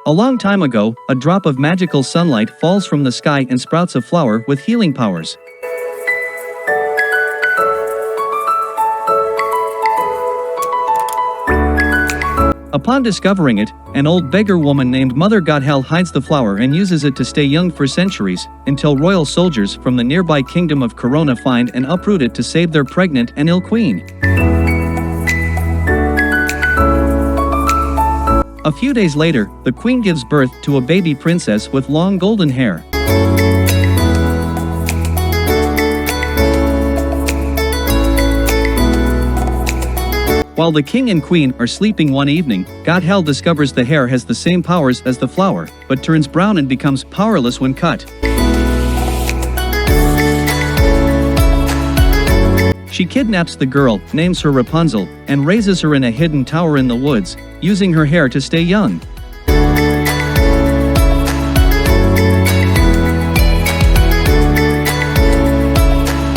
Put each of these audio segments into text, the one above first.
A long time ago, a drop of magical sunlight falls from the sky and sprouts a flower with healing powers. Upon discovering it, an old beggar woman named Mother Godhel hides the flower and uses it to stay young for centuries, until royal soldiers from the nearby kingdom of Corona find and uproot it to save their pregnant and ill queen. A few days later, the queen gives birth to a baby princess with long golden hair. While the king and queen are sleeping one evening, Godhel discovers the hair has the same powers as the flower, but turns brown and becomes powerless when cut. She kidnaps the girl, names her Rapunzel, and raises her in a hidden tower in the woods, using her hair to stay young.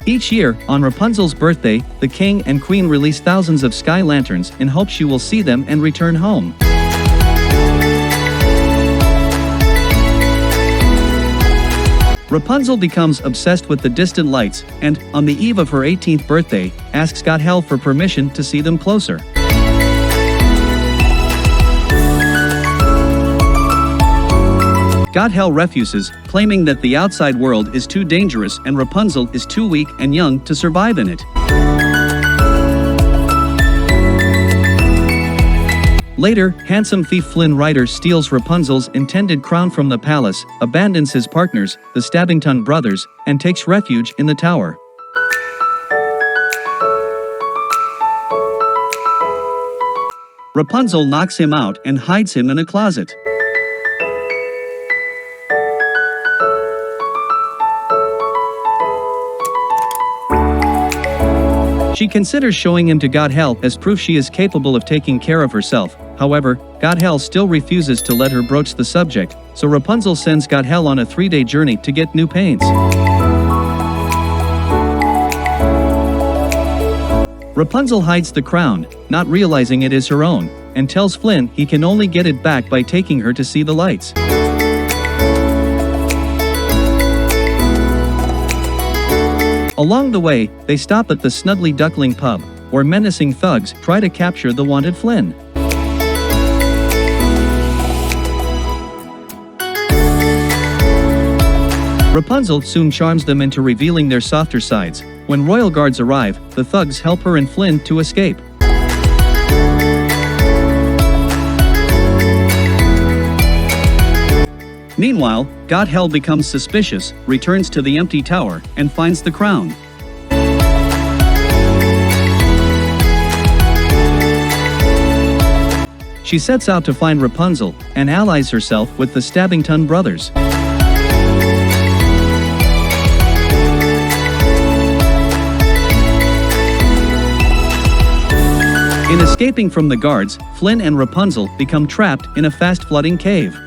Each year, on Rapunzel's birthday, the king and queen release thousands of sky lanterns in hopes she will see them and return home. Rapunzel becomes obsessed with the distant lights and, on the eve of her 18th birthday, asks Godhel for permission to see them closer. Godhel refuses, claiming that the outside world is too dangerous and Rapunzel is too weak and young to survive in it. Later, handsome thief Flynn Rider steals Rapunzel's intended crown from the palace, abandons his partners, the Stabbington brothers, and takes refuge in the tower. Rapunzel knocks him out and hides him in a closet. She considers showing him to Godhel as proof she is capable of taking care of herself. However, Godhel still refuses to let her broach the subject, so Rapunzel sends Godhel on a 3-day journey to get new paints. Rapunzel hides the crown, not realizing it is her own, and tells Flynn he can only get it back by taking her to see the lights. Along the way, they stop at the Snuggly Duckling pub, where menacing thugs try to capture the wanted Flynn. Rapunzel soon charms them into revealing their softer sides. When royal guards arrive, the thugs help her and Flynn to escape. Meanwhile, Godhel becomes suspicious, returns to the empty tower, and finds the crown. She sets out to find Rapunzel, and allies herself with the Stabbington brothers. In escaping from the guards, Flynn and Rapunzel become trapped in a fast-flooding cave.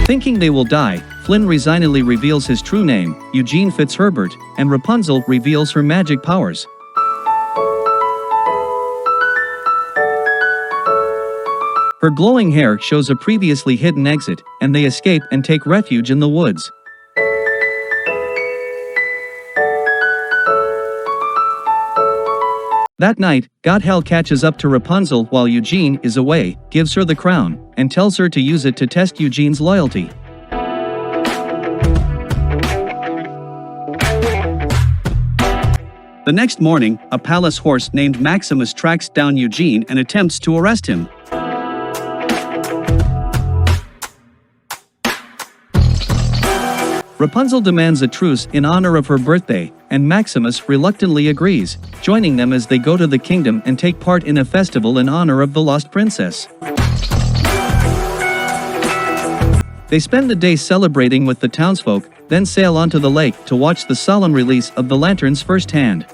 Thinking they will die, Flynn resignedly reveals his true name, Eugene Fitzherbert, and Rapunzel reveals her magic powers. Her glowing hair shows a previously hidden exit, and they escape and take refuge in the woods. That night, Godhel catches up to Rapunzel while Eugene is away, gives her the crown, and tells her to use it to test Eugene's loyalty. The next morning, a palace horse named Maximus tracks down Eugene and attempts to arrest him. Rapunzel demands a truce in honor of her birthday, and Maximus reluctantly agrees, joining them as they go to the kingdom and take part in a festival in honor of the lost princess. They spend the day celebrating with the townsfolk, then sail onto the lake to watch the solemn release of the lanterns firsthand.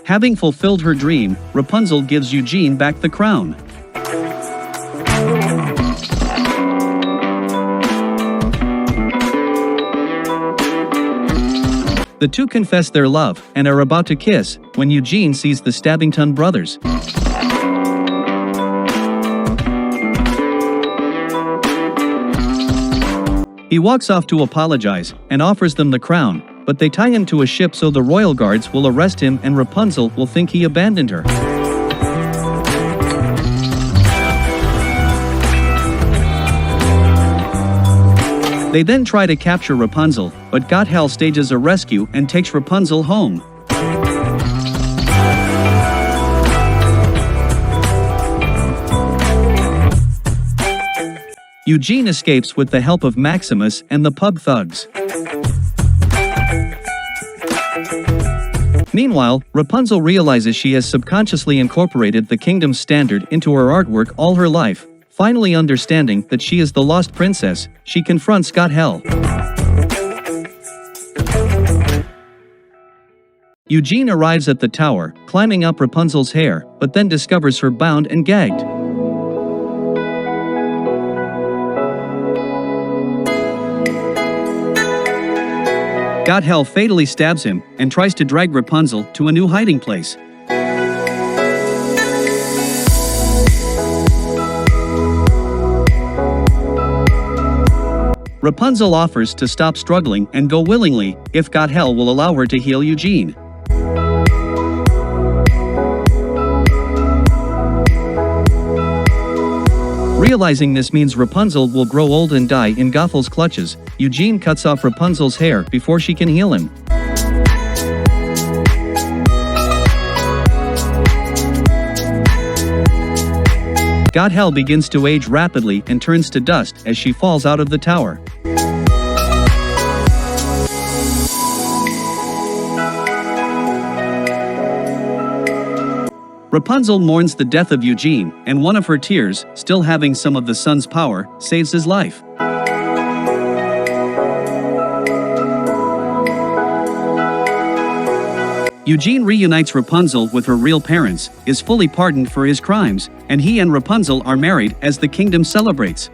Having fulfilled her dream, Rapunzel gives Eugene back the crown. The two confess their love and are about to kiss when Eugene sees the Stabbington brothers. He walks off to apologize and offers them the crown, but they tie him to a ship so the royal guards will arrest him and Rapunzel will think he abandoned her. They then try to capture Rapunzel, but Gothel stages a rescue and takes Rapunzel home. Eugene escapes with the help of Maximus and the pub thugs. Meanwhile, Rapunzel realizes she has subconsciously incorporated the kingdom's standard into her artwork all her life. Finally understanding that she is the lost princess, she confronts Gothel. Eugene arrives at the tower, climbing up Rapunzel's hair, but then discovers her bound and gagged. Gothel fatally stabs him and tries to drag Rapunzel to a new hiding place. Rapunzel offers to stop struggling and go willingly if Gothel will allow her to heal Eugene. Realizing this means Rapunzel will grow old and die in Gothel's clutches, Eugene cuts off Rapunzel's hair before she can heal him. Gothel begins to age rapidly and turns to dust as she falls out of the tower. Rapunzel mourns the death of Eugene, and one of her tears, still having some of the sun's power, saves his life. Eugene reunites Rapunzel with her real parents, is fully pardoned for his crimes, and he and Rapunzel are married as the kingdom celebrates.